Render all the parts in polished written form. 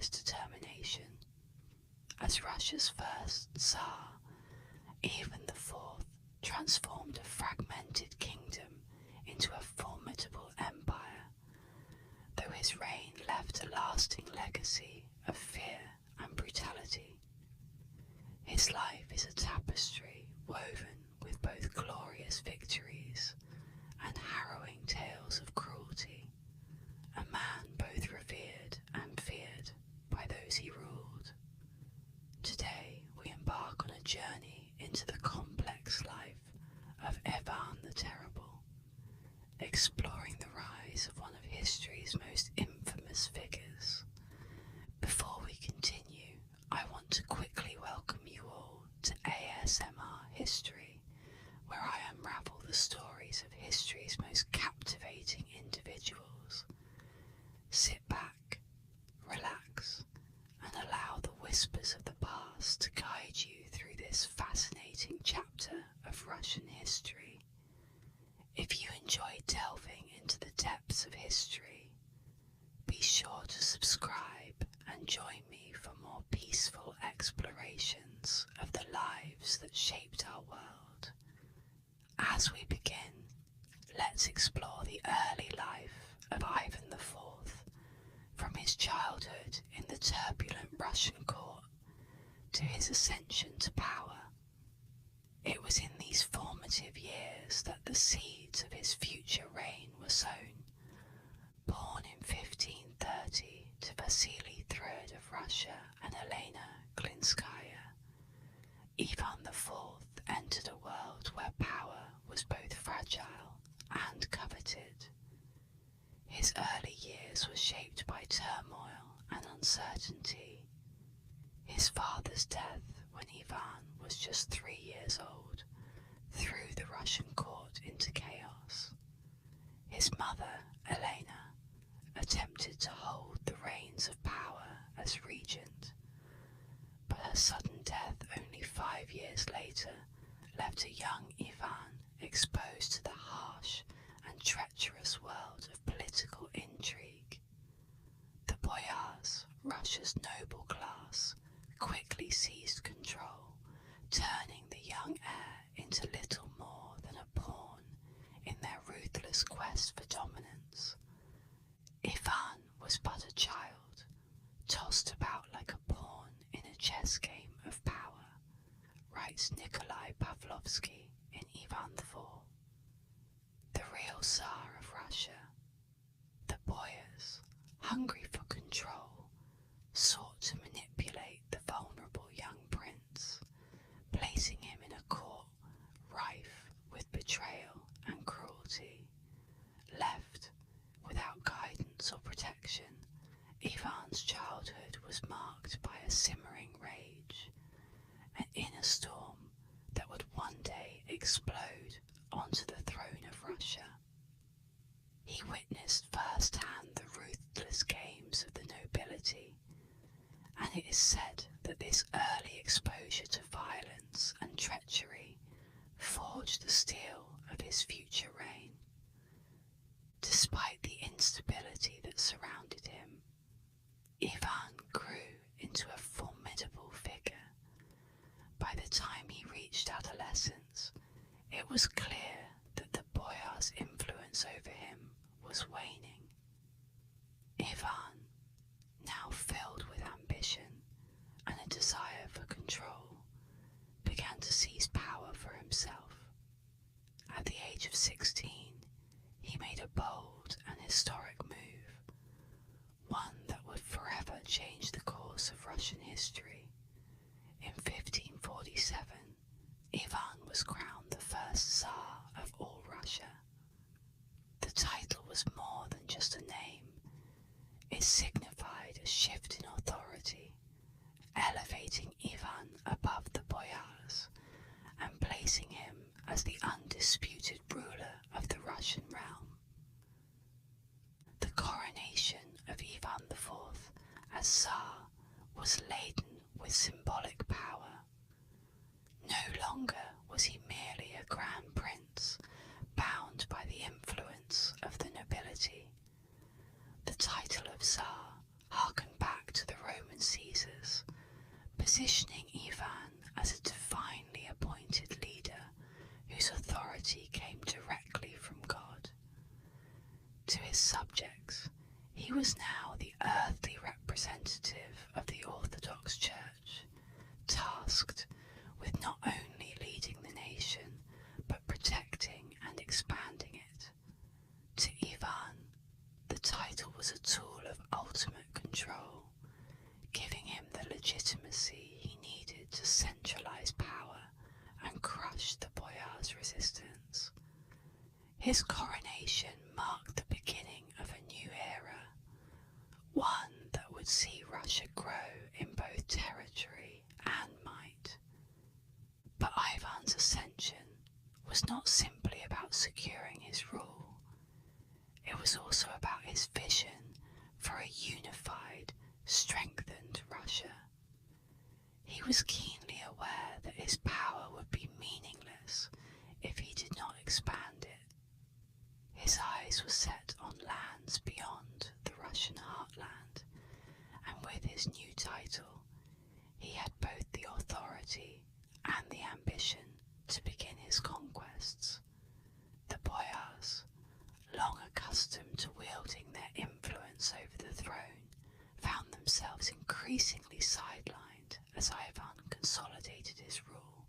relentless determination. As Russia's first Tsar, Ivan IV transformed a fragmented kingdom into a formidable empire, though his reign left a lasting legacy of fear and brutality. His life is a tapestry woven with both glorious victories and harrowing tales of cruelty, a man both revered and feared by those he ruled. Today we embark on a journey into the complex life of Ivan the Terrible, exploring the rise of one of history's most infamous figures. Before we continue, I want to quickly welcome you all to ASMR History, where I unravel the stories of history's most captivating individuals. Sit back, relax, and allow the whispers of the past to guide you through this fascinating chapter of Russian history. If you enjoy delving into the depths of history, be sure to subscribe and join me for more peaceful explorations of the lives that shaped our world. As we begin, let's explore the early life of Ivan IV, from his childhood in the turbulent Russian court to his ascension to power. It was in these formative years that the seeds of his future reign were sown. Born in 1530 to Vasily III of Russia and Elena Glinskaya, Ivan IV entered a world where power was both fragile and coveted. His early years were shaped by turmoil and uncertainty. His father's death when Ivan was just 3 years old threw the Russian court into chaos. His mother, Elena, attempted to hold the reins of power as regent, but her sudden death only 5 years later left a young Ivan exposed to the harsh and treacherous world of political intrigue. The boyars, Russia's noble class, quickly seized control, turning the young heir into little more than a pawn in their ruthless quest for dominance. Ivan was but a child, tossed about like a pawn in a chess game of power, writes Nikolai Pavlovsky in Ivan IV. The real Tsar of Russia. The boyars, hungry for control, sought to manipulate the vulnerable young prince, placing him in a court rife with betrayal and cruelty. Left without guidance or protection, Ivan's childhood was marked by a simmering rage, an inner storm that would one day explode onto the throne of Russia. He witnessed firsthand the ruthless games of the nobility, and it is said that this early exposure to violence and treachery forged the steel of his future reign. Despite the instability that surrounded him, Ivan grew into a formidable figure. By the time he reached adolescence, it was clear that the boyar's influence over him was waning. Ivan, now filled with ambition and a desire for control, began to seize power for himself. At the age of 16, he made a bold and historic move, one that would forever change the course of Russian history. In 1547, Ivan was crowned the first Tsar of all Russia. The title was more than just a name. It signified a shift in authority, elevating Ivan above the boyars and placing him as the undisputed ruler of the Russian realm. The coronation of Ivan IV as Tsar was laden with symbolic power. No longer was he merely a grand prince, bound by the influence of the nobility. The title of Tsar harkened back to the earthly representative of the Orthodox Church, tasked with not only leading the nation, but protecting and expanding it. To Ivan, the title was a tool of ultimate control, giving him the legitimacy he needed to centralize power and crush the boyars' resistance. His coronation marked the beginning of a new era, one that would see Russia grow in both territory and might. But Ivan's ascension was not simply about securing his rule. It was also about his vision for a unified, strengthened Russia. He was keenly aware that his power would be meaningless if he did not expand it. His eyes were set on lands beyond the Russian heartland, and with his new title, he had both the authority and the ambition to begin his conquests. The boyars, long accustomed to wielding their influence over the throne, found themselves increasingly sidelined as Ivan consolidated his rule.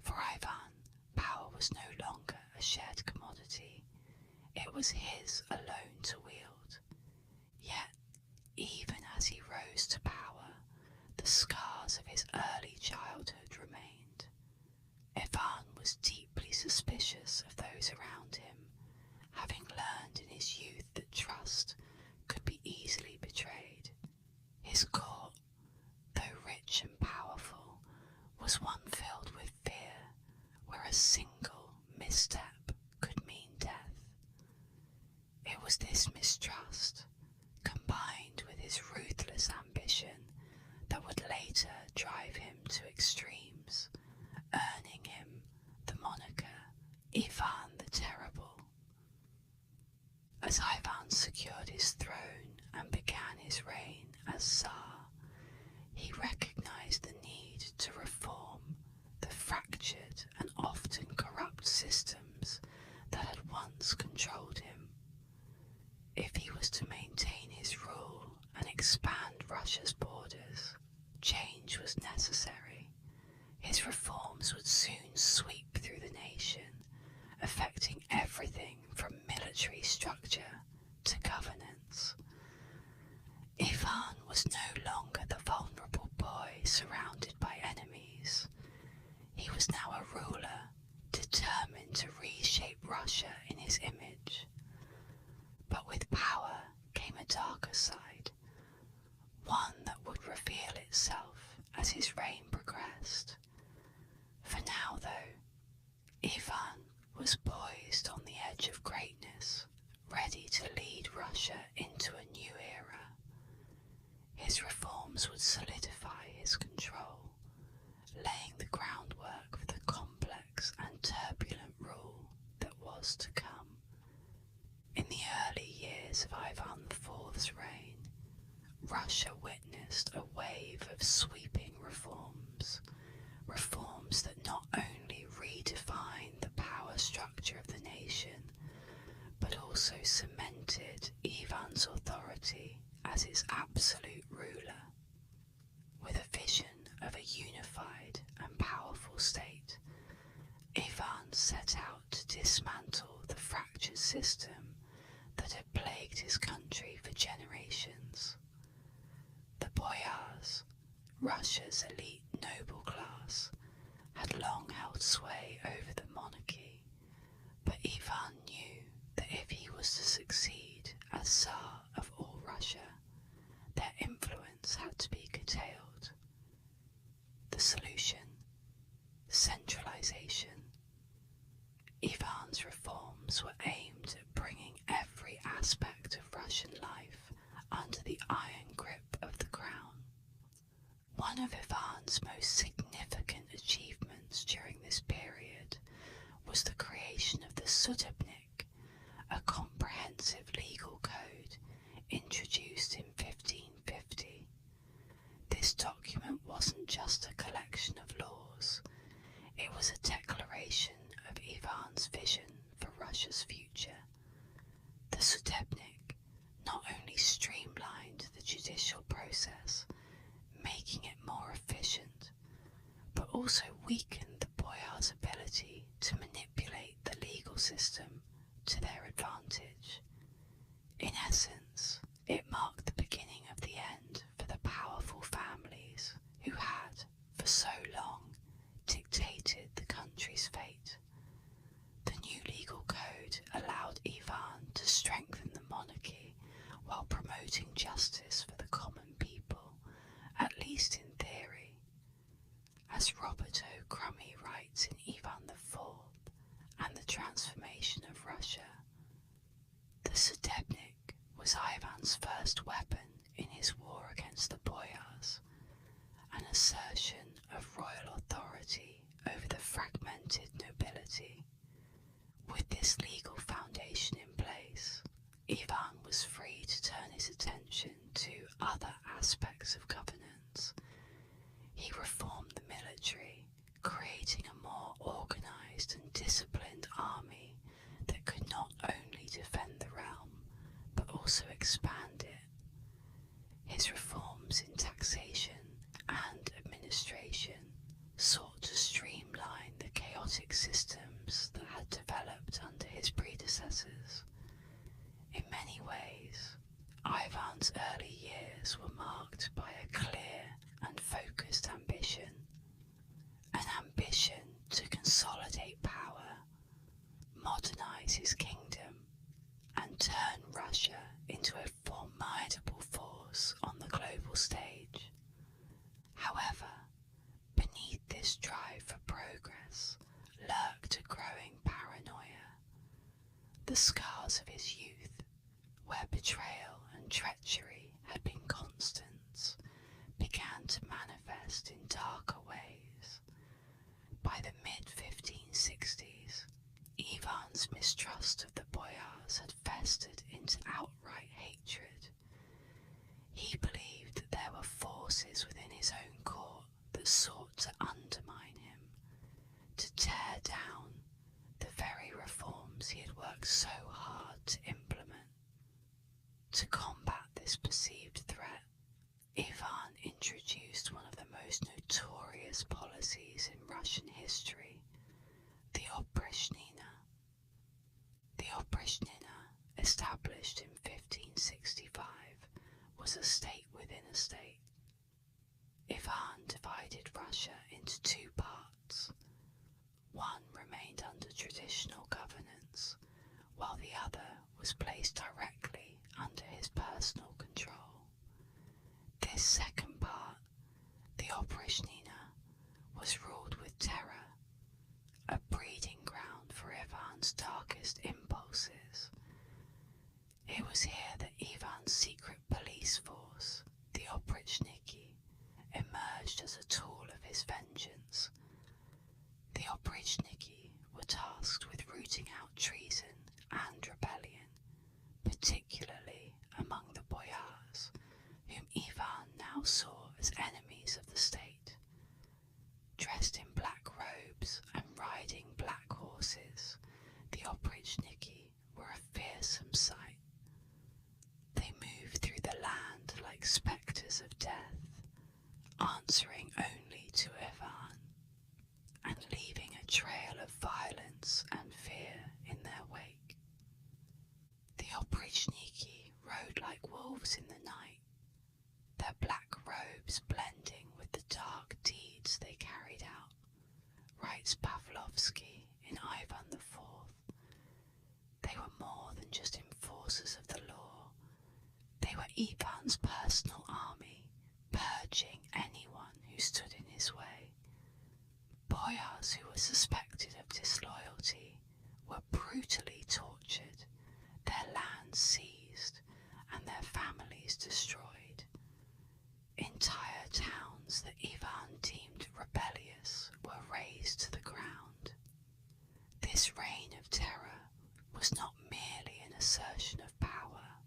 For Ivan, power was no longer a shared commodity. It was his alone to wield. Yet, even as he rose to power, the scars of his early childhood remained. Ivan was deeply suspicious of those around him, having learned in his youth that trust could be easily betrayed. His court, though rich and powerful, was one filled with fear, where a single misstep could mean death. It was this mistrust, combined with his ruthless ambition, that would later drive him to extremes, earning him the moniker Ivan the Terrible. As Ivan secured his throne and began his reign as Tsar, he recognized the need to reform the fractured and often corrupt systems that had once controlled him. If he was to maintain his rule and expand Russia's borders, change was necessary. His reforms would soon sweep through the nation, affecting everything from military structure to governance. Ivan was no longer the vulnerable boy surrounded by enemies. He was now a ruler, determined to reshape Russia in his image. But with power came a darker side, one that would reveal itself as his reign progressed. For now, though, Ivan was poised on the edge of greatness, ready to lead Russia into a new era. His reforms would solidify his control, laying the groundwork for the complex and turbulent rule that was to come. In the early years of Ivan IV's reign, Russia witnessed a wave of sweeping reforms, reforms that not only redefined the power structure of the nation, but also cemented Ivan's authority as its absolute ruler. With a vision of a unified and powerful state, Ivan set out to dismantle the fractured system that had plagued his country for generations. The boyars, Russia's elite noble class, had long held sway over the monarchy, but Ivan knew that if he was to succeed as Tsar of all Russia, their influence had to be curtailed. The solution: centralization. Ivan's reforms were aimed at bringing every aspect of Russian life under the iron grip of the crown. One of Ivan's most significant achievements during this period was the creation of the Sudebnik, a comprehensive legal code introduced in 1550. This document wasn't just a collection of laws, it was a declaration of Ivan's vision for Russia's future. The Sudebnik not only streamlined also weakened the boyars' ability to manipulate the legal system to their advantage. In essence, it marked the beginning of the end for the powerful families who had, for so long, dictated the country's fate. The new legal code allowed Ivan to strengthen the monarchy while promoting justice for the common people, at least in theory. As Robert O. Crummy writes in Ivan IV and the Transformation of Russia, the Sudebnik was Ivan's first weapon in his war against the boyars, an assertion of royal authority over the fragmented nobility. With this legal foundation in place, Ivan was free to turn his attention to other aspects of governance. He reformed the military, creating a more organised and disciplined army that could not only defend the realm, but also expand it. His reforms in taxation and administration sought to streamline the chaotic systems that had developed under his predecessors. In many ways, Ivan's early years were marked by a clear and focused ambition, an ambition to consolidate power, modernise his kingdom, and turn Russia into a formidable force on the global stage. However, beneath this drive for progress lurked a growing paranoia. The scars of his youth, where betrayal and treachery had been constants, began to manifest in darker ways. By the mid-1560s, Ivan's mistrust of the boyars had festered into outright hatred. He believed that there were forces within his own court that sought to undermine him, to tear down the very reforms he had worked so hard to implement. To combat this perceived threat, Ivan introduced one of the most notorious policies in Russian history, the Oprichnina. The Oprichnina, established in 1565, was a state within a state. Ivan divided Russia into two parts. One remained under traditional governance, while the other was placed directly under his personal control. This second part, the Oprichnina, was ruled with terror, a breeding ground for Ivan's darkest impulses. It was here that Ivan's secret police force, the Oprichniki, emerged as a tool of his vengeance. The Oprichniki were tasked with rooting out treason and rebellion, particularly among the boyars, whom Ivan now saw as enemies of the state. Dressed in black robes and riding black horses, the Oprichniki were a fearsome sight. They moved through the land like spectres of death, answering only to Ivan, and leaving a trail of violence and fear in their wake. The Oprichniki rode like wolves in the night, their black robes blending with the dark deeds they carried out, writes Pavlovsky in Ivan IV. They were more than just enforcers of the law. They were Ivan's personal army, purging anyone who stood in his way. Boyars who were suspected of disloyalty were brutally tortured, their lands seized, and their families destroyed. Entire towns that Ivan deemed rebellious were razed to the ground. This reign of terror was not merely an assertion of power.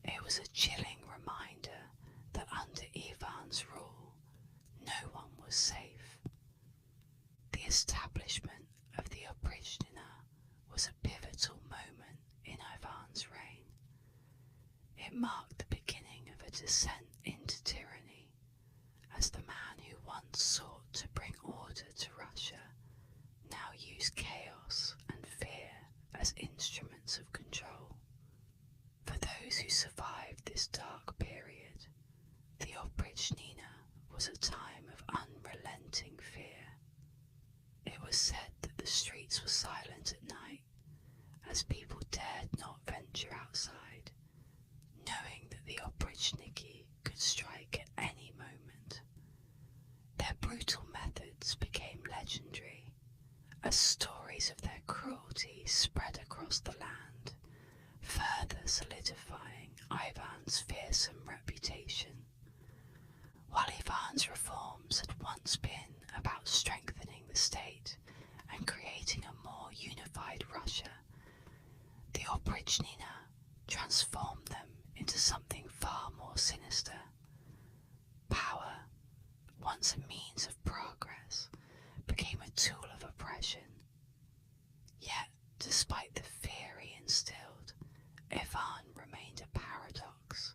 It was a chilling reminder that under Ivan's rule, no one was safe. The establishment of the Oprichnina was a pivotal moment in Ivan's reign. It marked the beginning of a descent into tyranny, as the man who once sought to bring used chaos and fear as instruments of control. For those who survived this dark period, the Oprichnina was a time of unrelenting fear. It was said that the streets were silent at night, as people dared not venture outside, knowing that the Oprichniki could strike at any moment. Their brutal methods became legendary, as stories of their cruelty spread across the land, further solidifying Ivan's fearsome reputation. While Ivan's reforms had once been about strengthening the state and creating a more unified Russia, the Oprichnina transformed them into something far more sinister. Power, once a means of progress, became a tool of oppression. Yet, despite the fear he instilled, Ivan remained a paradox.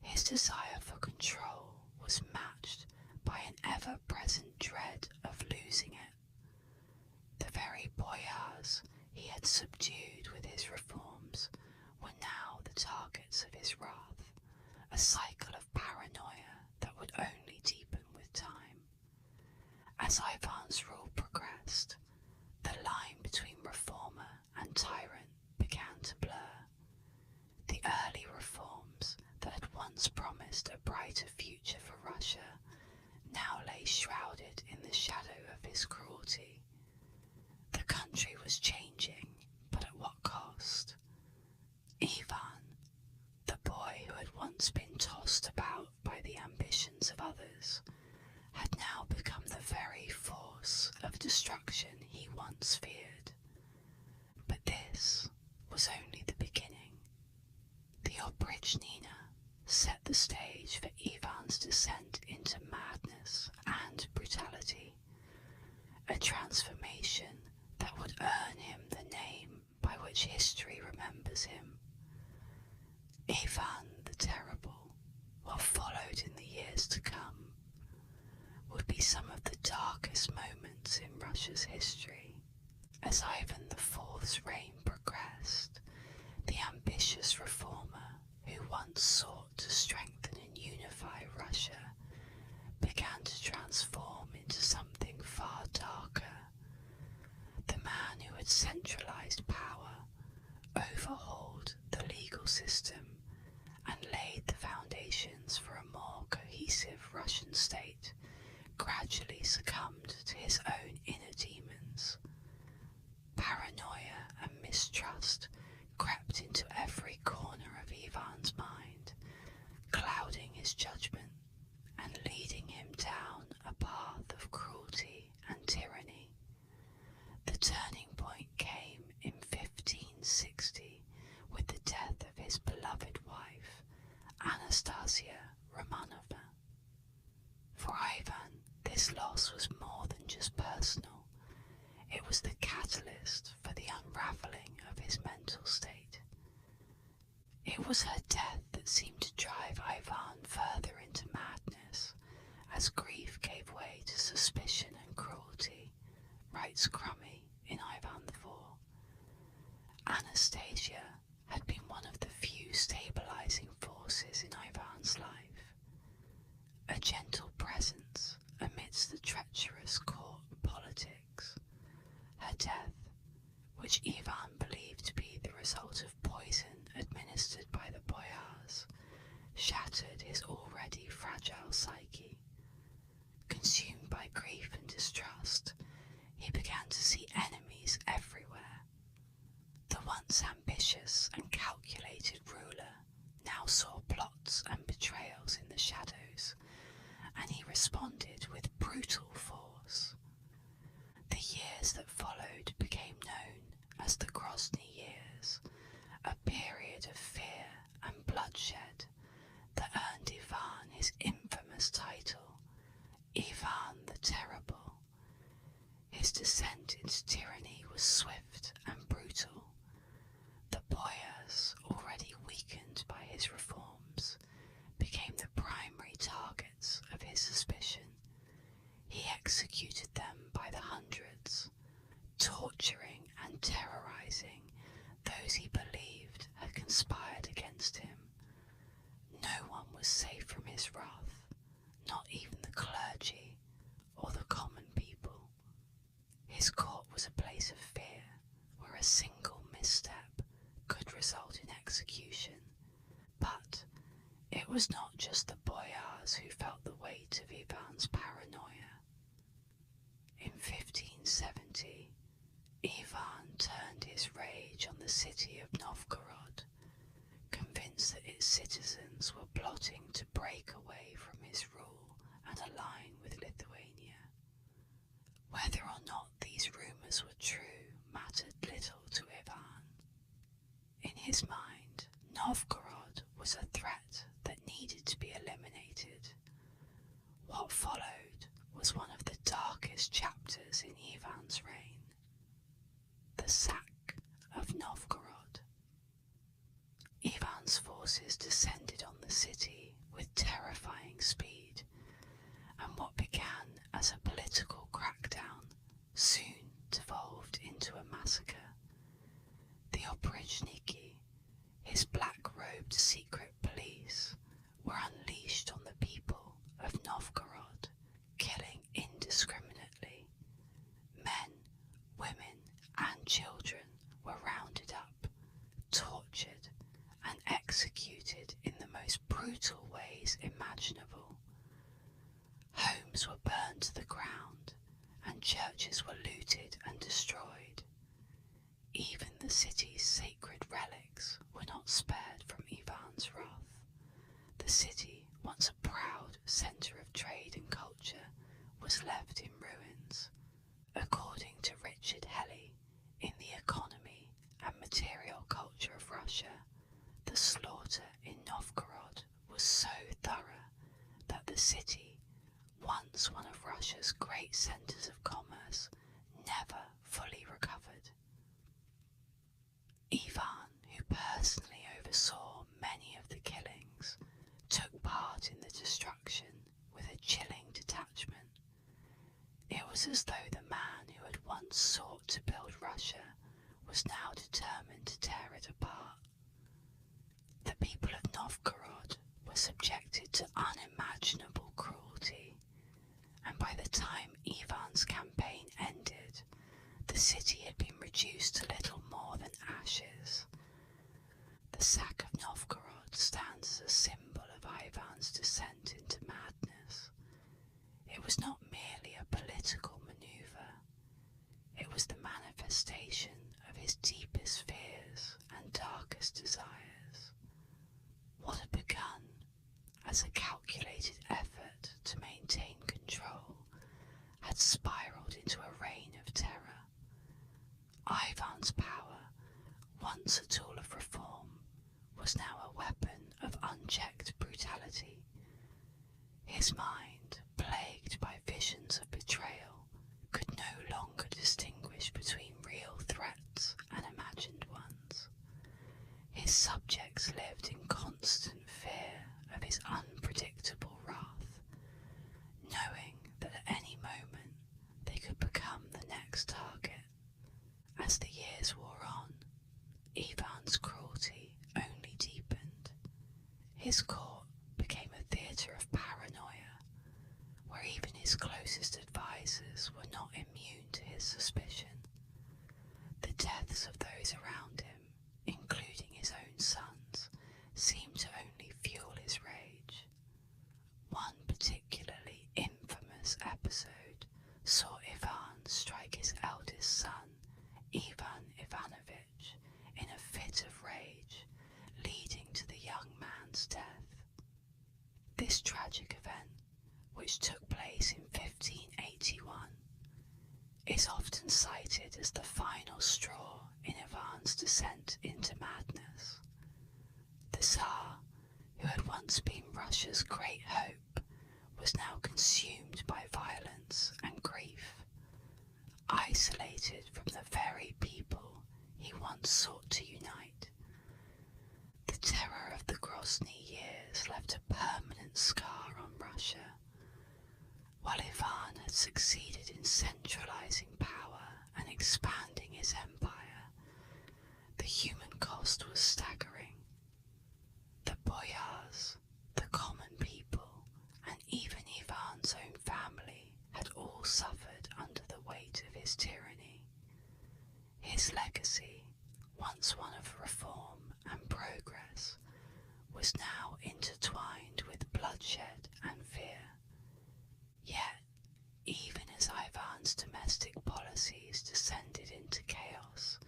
His desire for control was matched by an ever-present dread of losing it. The very boyars he had subdued with his reforms were now the targets of his wrath, a cycle of paranoia that would only deepen with time. As Ivan's rule progressed, the line between reformer and tyrant began to blur. The early reforms that had once promised a brighter future for Russia now lay shrouded in the shadow of his cruelty. The country was changing, but at what cost? Ivan, the boy who had once been tossed about by the ambitions of others, had now become the very force of destruction he once feared. But this was only the beginning. The Oprichnina set the stage for Ivan's descent into madness and brutality, a transformation that would earn him the name by which history remembers him. Ivan the Terrible, what followed in the years to come, would be some of the darkest moments in Russia's history. As Ivan IV's reign progressed, the ambitious reformer who once sought to strengthen and unify Russia began to transform into something far darker. The man who had centralized power overhauled the legal system and laid the foundations for a more cohesive Russian state gradually succumbed to his own inner demons. Paranoia and mistrust crept into every corner of Ivan's mind, clouding his judgment and leading him down a path of cruelty and tyranny. The turning point came in 1560 with the death of his beloved wife, Anastasia Romanovna. For Ivan, this loss was more than just personal. It was the catalyst for the unravelling of his mental state. It was her death that seemed to drive Ivan further into madness, as grief gave way to suspicion and cruelty, writes Crummy in Ivan IV. Anastasia had been one of the few stabilising forces in Ivan's life, a gentle presence amidst the treacherous court politics. Her death, which Ivan believed to be the result of poison administered by the boyars, shattered his already fragile psyche. Consumed by grief and distrust, he began to see enemies everywhere. The once ambitious and calculated ruler now saw plots and betrayals in the shadows, and he responded with brutal force. The years that followed became known as the Grozny years, a period of fear and bloodshed that earned Ivan his infamous title, Ivan the Terrible. His descent into tyranny was swift and brutal. The boyars, already weakened by his reforms, became the primary targets of his suspicion. He executed them by the hundreds, tortured torturing and terrorizing those he believed had conspired against him. No one was safe from his wrath, not even the clergy or the common people. His court was a place of fear, where a single misstep could result in execution. But it was not just the boyars who felt the weight of Ivan's paranoia. In 1570, Ivan turned his rage on the city of Novgorod, convinced that its citizens were plotting to break away from his rule and align with Lithuania. Whether or not these rumours were true mattered little to Ivan. In his mind, Novgorod was a threat that needed to be eliminated. What followed was one of the darkest chapters in Ivan's reign: the sack of Novgorod. Ivan's forces descended on the city with terrifying speed, and what began as a political crackdown soon devolved into a massacre. The Oprichnina, his black-robed secret police, were unleashed on the people of Novgorod, killing indiscriminately. Men, women, and children were rounded up, tortured, and executed in the most brutal ways imaginable. Homes were burned to the ground, and churches were looted and destroyed. Even the city's sacred relics were not spared from Ivan's wrath. The city, once a proud centre of trade and culture, was left in ruins. According to Richard Helly, in The Economy and Material Culture of Russia, the slaughter in Novgorod was so thorough that the city, once one of Russia's great centres of commerce, never fully recovered. Ivan, who personally oversaw many of the killings, took part in the destruction with a chilling detachment. It was as though the man who had once sought to build Russia was now determined to tear it apart. The people of Novgorod were subjected to unimaginable cruelty, and by the time Ivan's campaign ended, the city had been reduced to little more than ashes. The sack of Novgorod stands as a symbol of Ivan's descent into madness. It was not merely a political manoeuvre, it was the manifestation of his deepest fears and darkest desires. What had begun as a calculated effort to maintain control had spiraled into a reign of terror. Ivan's power, once a tool of reform, was now a weapon of unchecked brutality. His mind, plagued by visions of betrayal, could no longer distinguish between real threats and imagined ones. His subjects lived in constant fear of his unpredictable wrath, knowing that at any moment they could become the next target. As the years wore on, Ivan's cruelty only deepened. His court became a theatre of paranoia, where even his closest advisors were not immune to his suspicion. The deaths of those around him, including his own sons, seemed to only fuel his rage. One particularly infamous episode saw Ivan strike his eldest son, Ivan Ivanovich, in a fit of rage, leading to the young man's death. This tragic event, which took place in 1581, is often cited as the final straw in Ivan's descent into madness. The Tsar, who had once been Russia's great hope, was now consumed by violence and grief. Isolated from the very people he once sought to unite. The terror of the Grozny years left a permanent scar on Russia. While Ivan had succeeded in centralizing power and expanding his empire. The human cost was staggering. The boyars, the common people, and even Ivan's own family had all suffered under the weight of his tyranny. His legacy, once one of reform and progress, was now intertwined with bloodshed and fear. Yet, even as Ivan's domestic policies descended into chaos,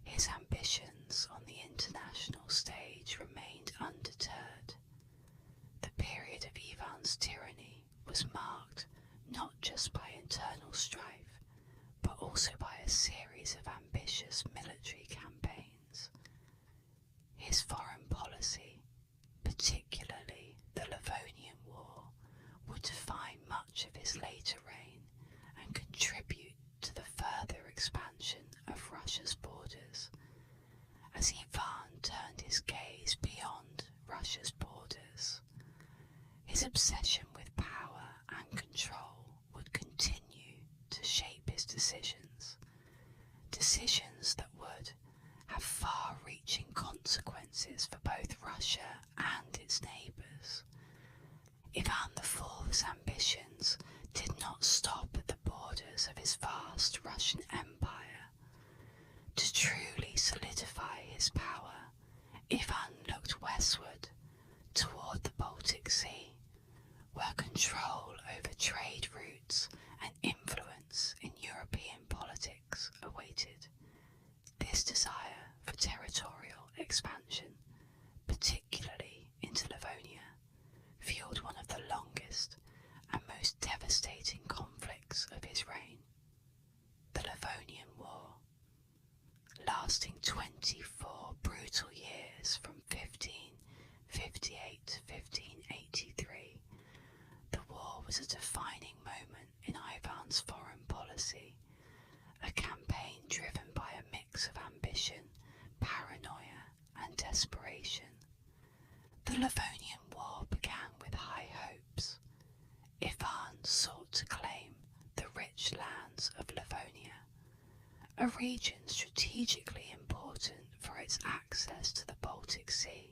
his ambitions on the international stage remained undeterred. The period of Ivan's tyranny was marked not just by internal strife, but also by a series of ambitious military campaigns. His foreign policy, particularly the Livonian War, would define much of his later reign and contribute to the further expansion of Russia's borders. As Ivan turned his gaze beyond Russia's borders, his obsession with power and control would continue to shape his decisions that would have far-reaching consequences for both Russia and its neighbours. Ivan IV's ambitions did not stop at the borders of his vast Russian empire. To truly solidify his power, Ivan looked westward toward the Baltic Sea, where control over trade routes and influence in European politics awaited. This desire for territorial expansion, particularly into Livonia, fueled one of the longest and most devastating conflicts of his reign, the Livonian War. Lasting 24 brutal years from 1558 to 1583, the war was a defining moment in Ivan's foreign policy, a campaign driven by a mix of ambition, paranoia, and desperation. The Livonian War began with high hopes. Ivan sought to claim the rich lands of Livonia, a region strategically important for its access to the Baltic Sea,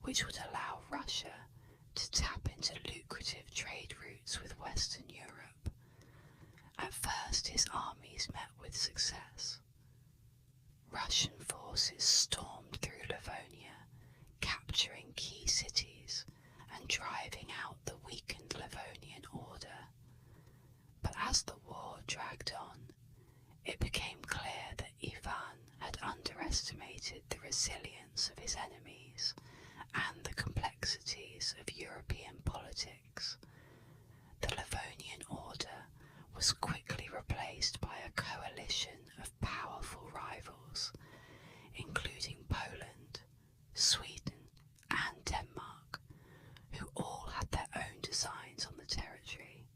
which would allow Russia to tap into lucrative trade routes with Western Europe. At first, his armies met with success. Russian forces stormed through Livonia, capturing key cities and driving out the weakened Livonian order. But as the war dragged on, it became clear that Ivan had underestimated the resilience of his enemies and the complexities of European politics. The Livonian order was quickly replaced by a coalition of powerful rivals, including Poland, Sweden, and Denmark, who all had their own designs on the territory.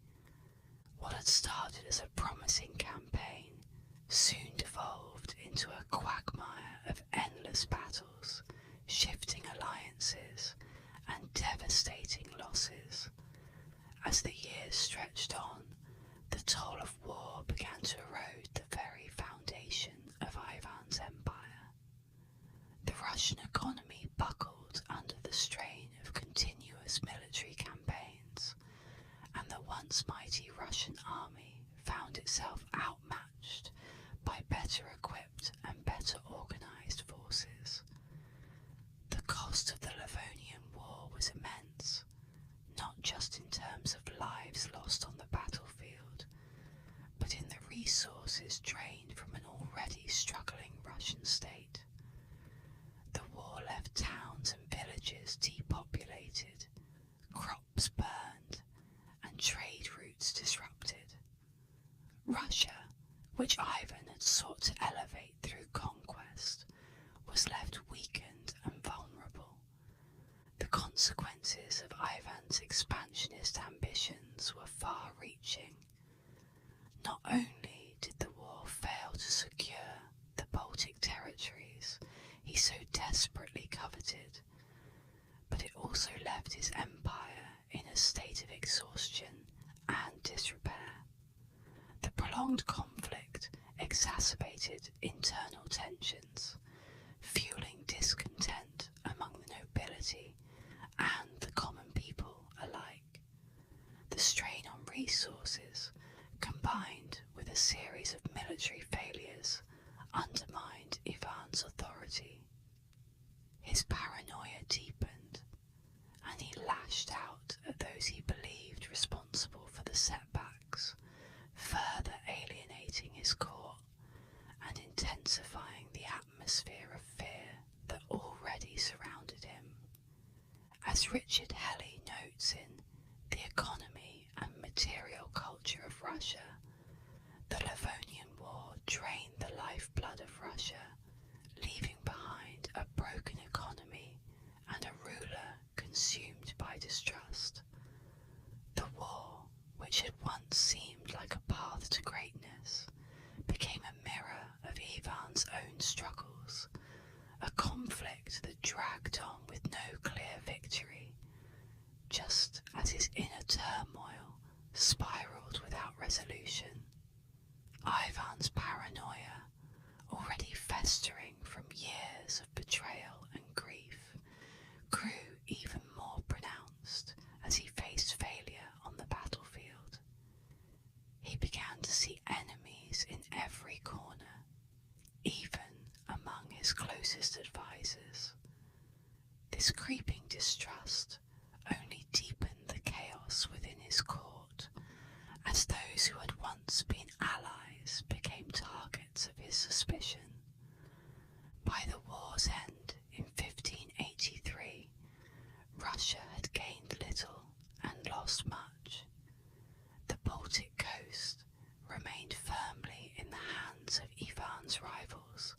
What had started as a promising campaign soon devolved into a quagmire of endless battles, shifting alliances, and devastating losses. As the years stretched on, the toll of war began to erode the very foundation of Ivan's empire. The Russian economy buckled under the strain of continuous military campaigns, and the once mighty Russian army found itself outmatched by better equipped and better organized forces. The cost of the Livonian War was immense, not just in terms of lives lost on the battlefield, but in the resources drained from an already struggling Russian state. The war left towns and villages depopulated, crops burned, and trade routes disrupted. Russia, which Ivan had sought to elevate through conquest, was left weakened and vulnerable. The consequences of Ivan's expansionist ambitions were far-reaching. Not only did the war fail to secure the Baltic territories he so desperately coveted, but it also left his empire in a state of exhaustion and disrepair. The prolonged conflict escalated internal tensions, fueling discontent among the nobility and the common people alike. The strain on resources, combined with a series of military failures, undermined Ivan's authority. His paranoia deepened, and he lashed out at those he believed responsible for the setbacks, further alienating his court and intensifying the atmosphere of fear that already surrounded him. As Richard Helley notes in The Economy and Material Culture of Russia, the Livonian War drained the lifeblood of Russia, leaving behind a broken economy and a ruler consumed by distrust. The war, which had once seemed like a path to greatness, became a mirror of Ivan's own struggles, a conflict that dragged on with no clear victory, just as his inner turmoil spiraled without resolution. Ivan's paranoia, already festering from years of betrayal and grief, grew even more pronounced as he faced failure on the battlefield. He began to see enemies in every corner, even among his closest advisors. This creeping distrust only deepened the chaos within his court, as those who had once been allies became targets of his suspicion. By the war's end in 1583, Russia had gained little and lost much. The Baltic coast remained firmly in the hands of Ivan's rivals,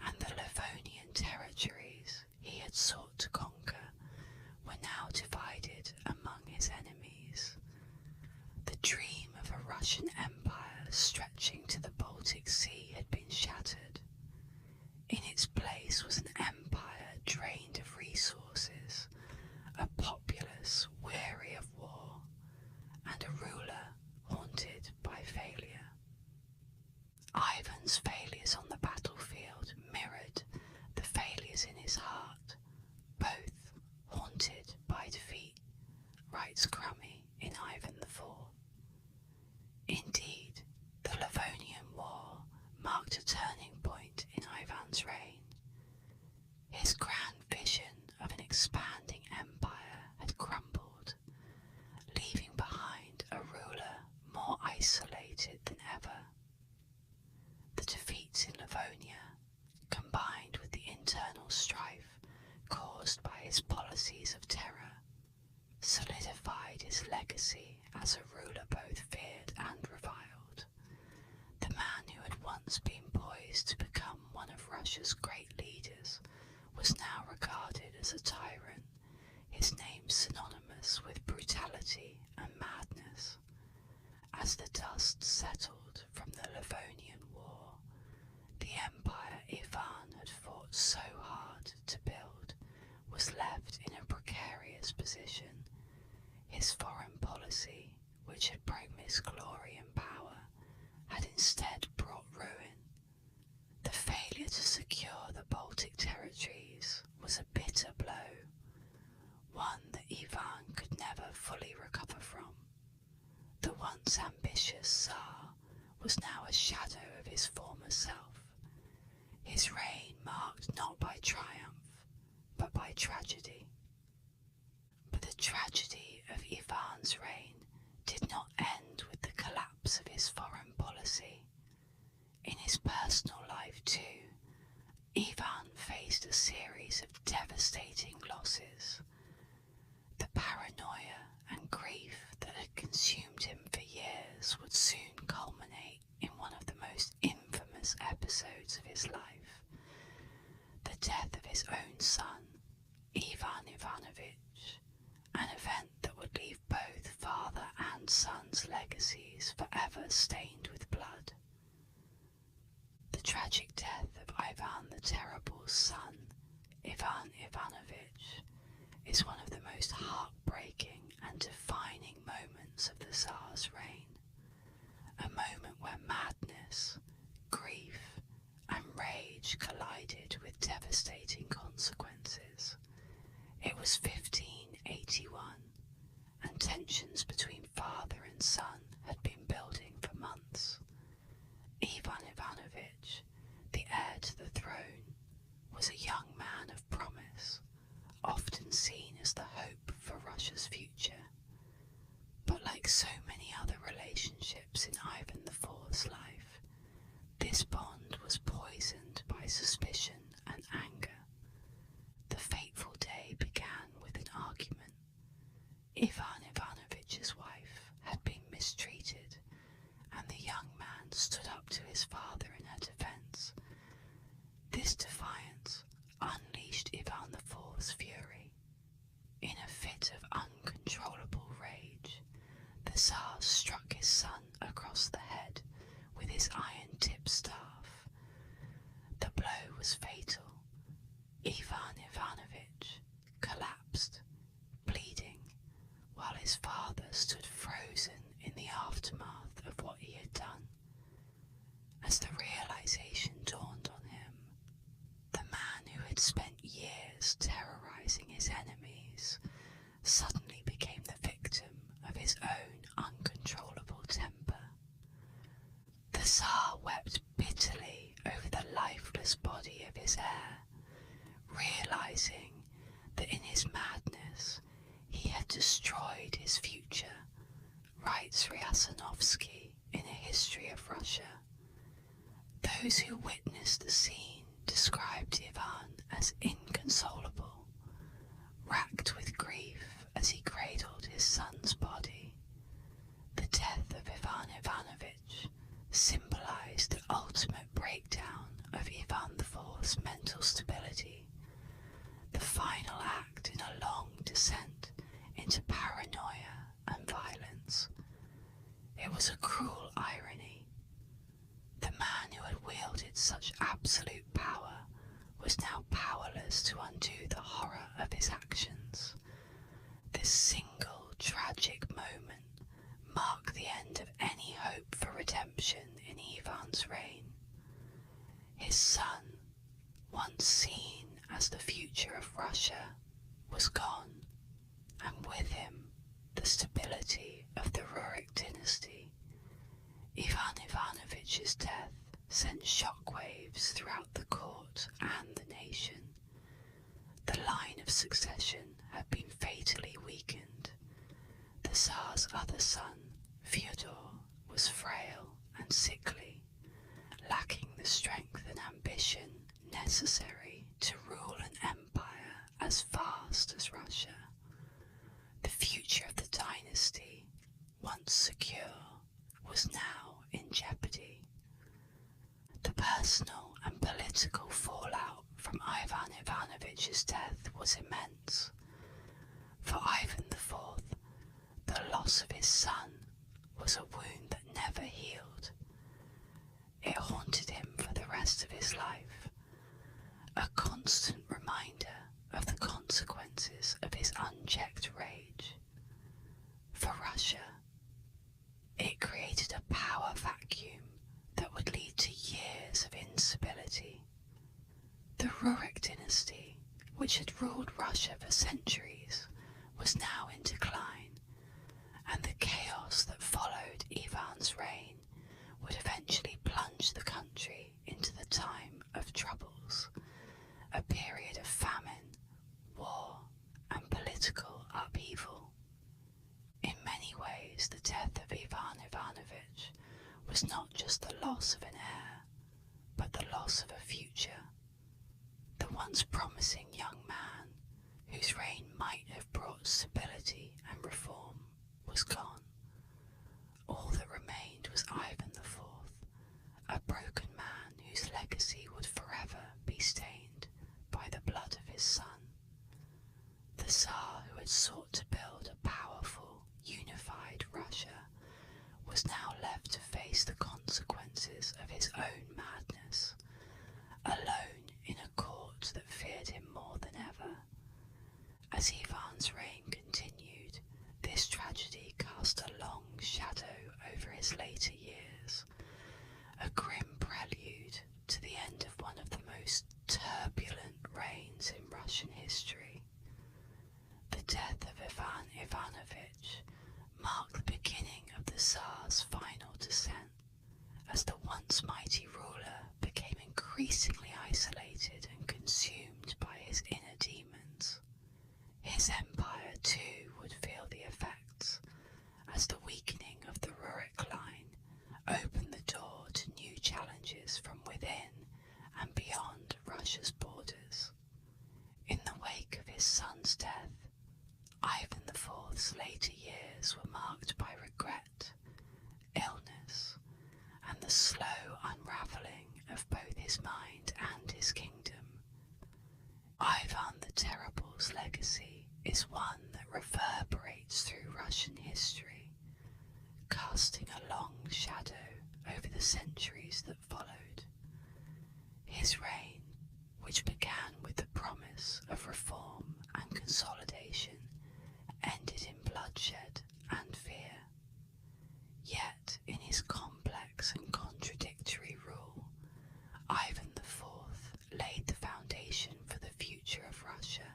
and the Livonian territories he had sought to conquer were now divided among his enemies. The dream of a Russian empire stretching to the Baltic Sea had been shattered. In its place was an empire drained of resources, a populace weary of war, and a ruler haunted by failure. Ivan's failures on the battlefield mirrored the failures in his heart, both haunted by defeat, writes Crummy in Ivan IV. Indeed, the Livonian War marked a turning point in Ivan's reign. His grand vision of an expanding empire had crumbled, leaving behind a ruler more isolated than ever. The defeats in Livonia, combined with the internal strife caused by his policies of terror, solidified his legacy as a ruler both feared and reviled. The man who had once been poised to become one of Russia's great leaders was now regarded as a tyrant, his name synonymous with brutality and madness. As the dust settled from the Livonian War, the empire Ivan had fought so hard to build was left in a precarious position. His foreign policy, which had promised glory and power, had instead brought ruin. The failure to secure the Baltic territories was a bitter blow, one that Ivan could never fully recover from. The once ambitious Tsar was now a shadow of his former self, his reign marked not by triumph, but by tragedy. But the tragedy of Ivan's reign did not end with the collapse of his foreign policy. In his personal life too, Ivan faced a series of devastating losses. The paranoia and grief that had consumed him for years would soon culminate in one of the most infamous episodes of his life, the death of his own son, Ivan Ivanovich, an event that would leave both father and son's legacies forever stained with blood. The tragic death of Ivan the Terrible's son, Ivan Ivanovich, is one of the most heartbreaking and defining moments of the Tsar's reign, a moment where madness, grief, rage collided with devastating consequences. It was 1581, and tensions between father and son had been building for months. Ivan Ivanovich, the heir to the throne, was a young man of promise, often seen as the hope for Russia's future. But like so many other relationships in Ivan IV's life, this bond was poisoned by suspicion and anger. The fateful day began with an argument. Ivan Ivanovich's wife had been mistreated, and the young man stood up to his father in her defence. This defiance unleashed Ivan IV's fury. In a fit of uncontrollable rage, the Tsar struck his son across the head with his iron-tipped staff. The blow was fatal. Ivan Ivanovich collapsed, bleeding, while his father stood frozen in the aftermath of what he had done. As the realization dawned on him, the man who had spent years terrorizing his enemies suddenly became the victim of his own uncontrollable temper. The Tsar wept bitterly over the lifeless body of his heir, realizing that in his madness he had destroyed his future, writes Ryasanovsky in A History of Russia. Those who witnessed the scene described Ivan as inconsolable, racked with grief as he cradled his son's body. The death of Ivan Ivanovich symbolized the ultimate breakdown of Ivan IV's mental stability, the final act in a long descent into paranoia and violence. It was a cruel irony. The man who had wielded such absolute power was now powerless to undo the horror of his actions. This single tragic moment marked the end of any hope for redemption in Ivan's reign. His son, once seen as the future of Russia, was gone, and with him the stability of the Rurik dynasty. Ivan Ivanovich's death sent shockwaves throughout the court and the nation. The line of succession had been fatally weakened. The Tsar's other son, Fyodor, was frail and sickly, lacking the strength and ambition necessary to rule an empire as vast as Russia. The future of the dynasty, once secure, was now in jeopardy. The personal and political fallout from Ivan Ivanovich's death was immense. For Ivan IV, the loss of his son was a wound that never healed. It haunted him for the rest of his life, a constant reminder of the consequences of his unchecked rage. For Russia, it created a power vacuum that would lead to years of instability. The Rurik dynasty, which had ruled Russia for centuries, was now in decline, and the chaos that followed Ivan's reign would eventually plunge the country into the time of troubles, a period of famine, war, and political upheaval. In many ways, the death of Ivan Ivanovich was not just the loss of an heir, but the loss of a future. The once promising young man, whose reign might have brought stability and reform, was gone. All that remained was Ivan IV, a broken man whose legacy would forever be stained by the blood of his son. The Tsar, who had sought to build a powerful, unified Russia, was now left to face the consequences of his own madness, alone in a court that feared him more than ever. As Ivan's reign continued, this tragedy cast a long shadow over his later years, a grim prelude to the end of one IV's later years were marked by regret, illness, and the slow unravelling of both his mind and his kingdom. Ivan the Terrible's legacy is one that reverberates through Russian history, casting a long shadow over the centuries that followed. His reign, which began with the promise of reform and consolidation, ended in bloodshed and fear. Yet, in his complex and contradictory rule, Ivan IV laid the foundation for the future of Russia,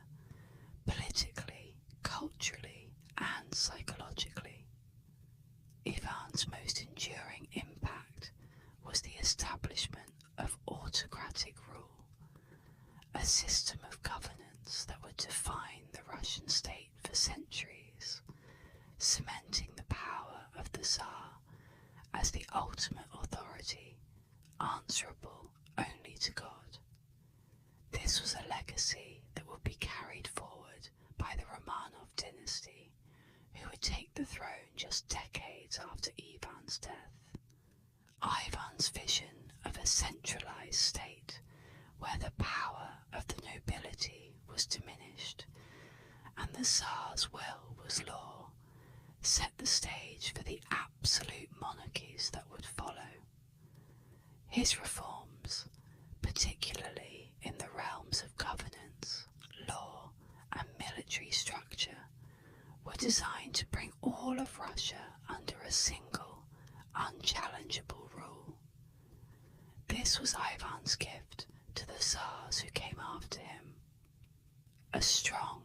politically, culturally, and psychologically. Ivan's most enduring impact was the establishment of autocratic rule, a system of governance that would define the Russian state for centuries, cementing the power of the Tsar as the ultimate authority, answerable only to God. This was a legacy that would be carried forward by the Romanov dynasty, who would take the throne just decades after Ivan's death. Ivan's vision of a centralized state where the power of the nobility was diminished and the Tsar's will was law set the stage for the absolute monarchies that would follow. His reforms, particularly in the realms of governance, law, and military structure, were designed to bring all of Russia under a single, unchallengeable rule. This was Ivan's gift to the Tsars who came after him. A strong,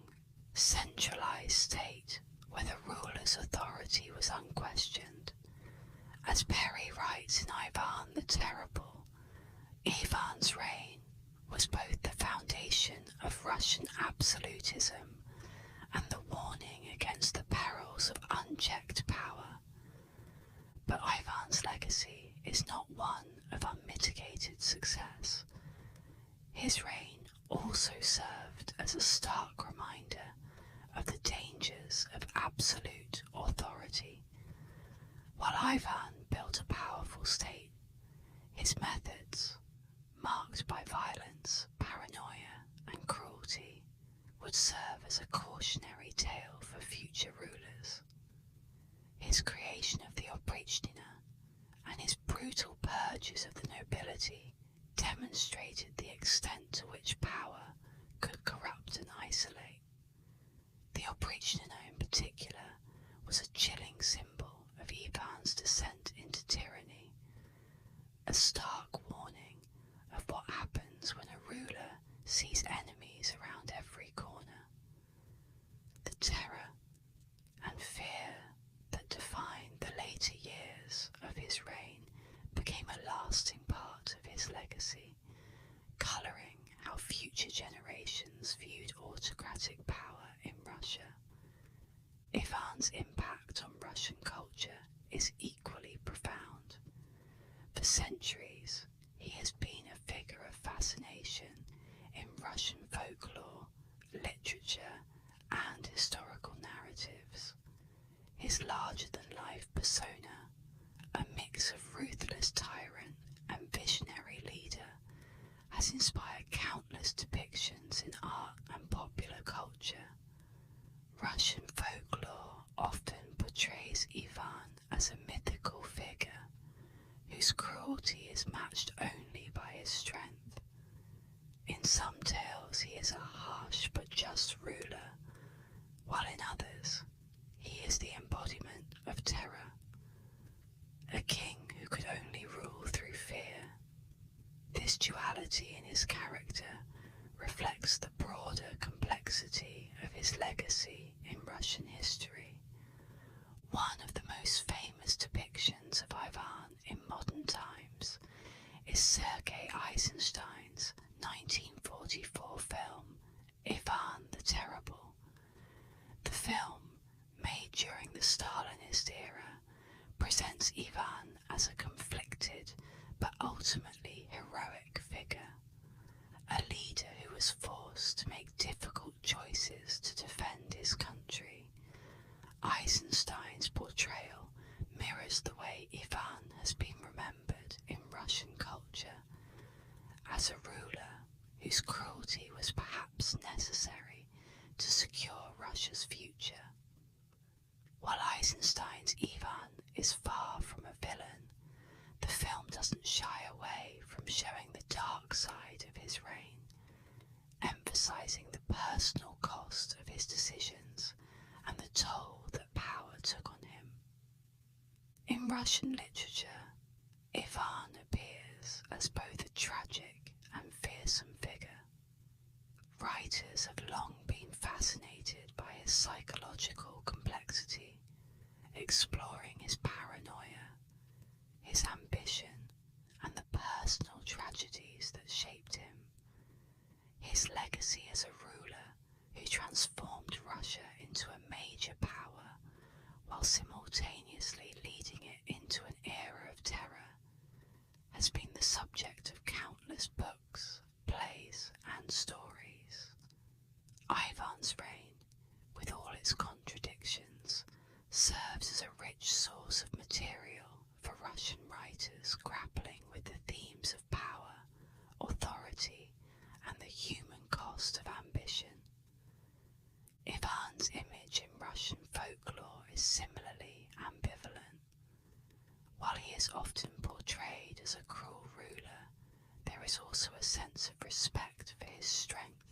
centralized state where the ruler's authority was unquestioned. As Perry writes in Ivan the Terrible, Ivan's reign was both the foundation of Russian absolutism and the warning against the perils of unchecked power. But Ivan's legacy is not one of unmitigated success. His reign also served as a stark reminder of the dangers of absolute authority. While Ivan built a powerful state, his methods, marked by violence, paranoia, and cruelty, would serve as a cautionary tale for future rulers. His creation of the Oprichnina and his brutal purges of the nobility demonstrated the extent to which power could corrupt and isolate. The Oprichnina in particular was a chilling symbol of Ivan's descent into tyranny, a stark warning of what happens when a ruler sees enemies around every corner. The terror and fear that defined the later years of his reign became a lasting part of his legacy, colouring how future generations viewed autocratic power in Russia. Ivan's impact on Russian culture is equally profound. For centuries, he has been a figure of fascination in Russian folklore, literature, and historical narratives. His larger-than-life persona, a mix of ruthless tyrant and visionary leader, has inspired countless depictions in art and popular culture. Russian folklore often portrays Ivan as a mythical figure whose cruelty is matched only by his strength. In some tales he is a harsh but just ruler, while in others he is the embodiment of terror, a king who could only rule through fear. This duality in his character reflects the broader complexity of his legacy in Russian history. One of the most famous depictions of Ivan in modern times is Sergei Eisenstein's 1944 film, Ivan the Terrible. The film, made during the Stalinist era, presents Ivan as a conflicted but ultimately heroic figure, a leader who was forced to make difficult choices to defend his country, as a ruler whose cruelty was perhaps necessary to secure Russia's future. While Eisenstein's Ivan is far from a villain, the film doesn't shy away from showing the dark side of his reign, emphasizing the personal cost of his decisions and the toll that power took on him. In Russian literature, Ivan appears as both a tragic and fearsome figure. Writers have long been fascinated by his psychological complexity, exploring his paranoia, his ambition, and the personal tragedies that shaped him. His legacy as a ruler who transformed Russia into a major power while simultaneously leading it into an era of terror has been the subject of countless books, plays, and stories. Ivan's reign, with all its contradictions, serves as a rich source of material for Russian writers grappling with the themes of power, authority, and the human cost of ambition. Ivan's image in Russian folklore is similarly ambivalent. While he is often portrayed as a cruel ruler, there is also a sense of respect for his strength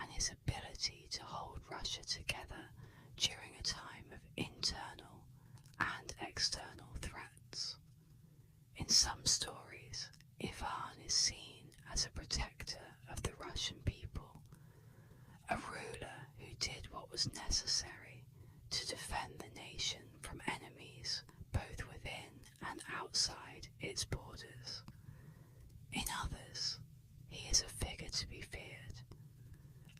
and his ability to hold Russia together during a time of internal and external threats. In some stories, Ivan is seen as a protector of the Russian people, a ruler who did what was necessary to defend the nation from enemies both within and outside its borders. In others, he is a figure to be feared,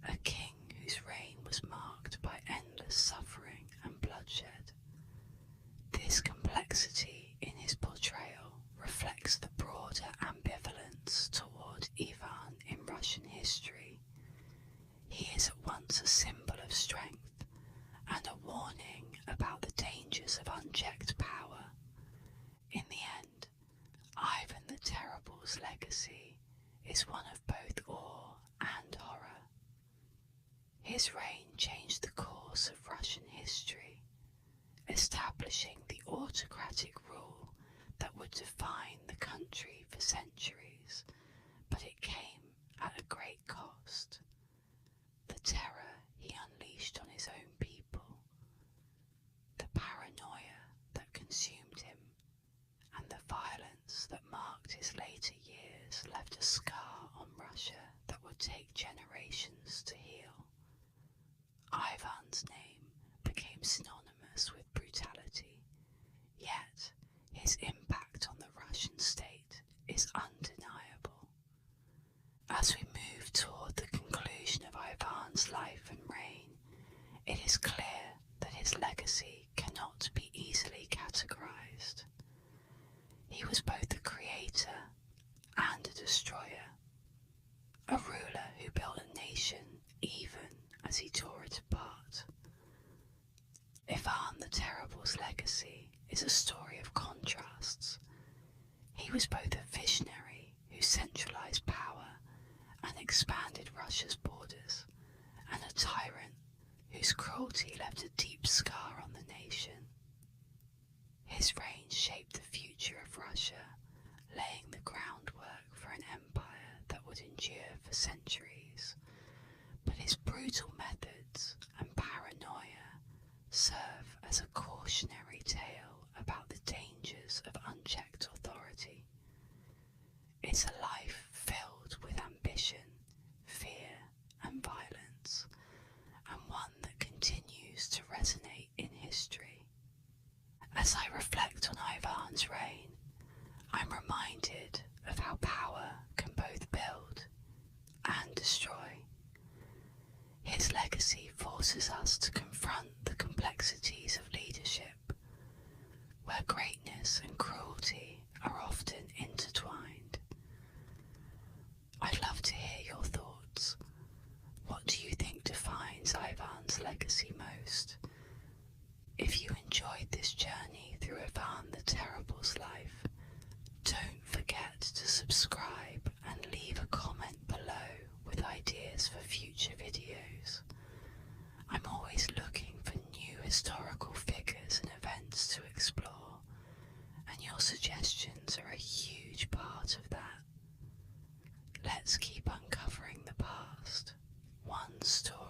a king whose reign was marked by endless suffering and bloodshed. This complexity in his portrayal reflects the broader ambivalence toward Ivan in Russian history. He is at once a symbol of strength and a warning about the dangers of unchecked power. In the end, Ivan the Terrible's legacy is one of both awe and horror. His reign changed the course of Russian history, establishing the autocratic rule that would define the country for centuries, but it came at a great cost. The terror he unleashed on his own people, the paranoia that consumed him, and the violence that marked his later years left a scar on Russia that would take generations to heal. Ivan's name became synonymous with brutality, yet his impact on the Russian state is undeniable. As we move toward the conclusion of Ivan's life and reign, it is clear that his legacy cannot be easily categorized. He was both a creator and a destroyer, a ruler who built a nation even as he tore it apart. Ivan the Terrible's legacy is a story of contrasts. He was both a visionary who centralized power and expanded Russia's borders, and a tyrant whose cruelty left a deep scar on the nation. His reign shaped the future of Russia, laying the groundwork for an empire that would endure for centuries. But his brutal methods and paranoia serve as a cautionary tale about the dangers of unchecked authority. It's a life filled with ambition, fear, and violence, and one that continues to resonate in history. As I reflect on Ivan's reign, I'm reminded of how power can both build and destroy. His legacy forces us to confront the complexities of leadership, where greatness and cruelty are often intertwined. I'd love to hear your thoughts. What do you think defines Ivan's legacy most? If you enjoyed this journey through Ivan the Terrible's life, don't forget to subscribe and leave a ideas for future videos. I'm always looking for new historical figures and events to explore, and your suggestions are a huge part of that. Let's keep uncovering the past, one story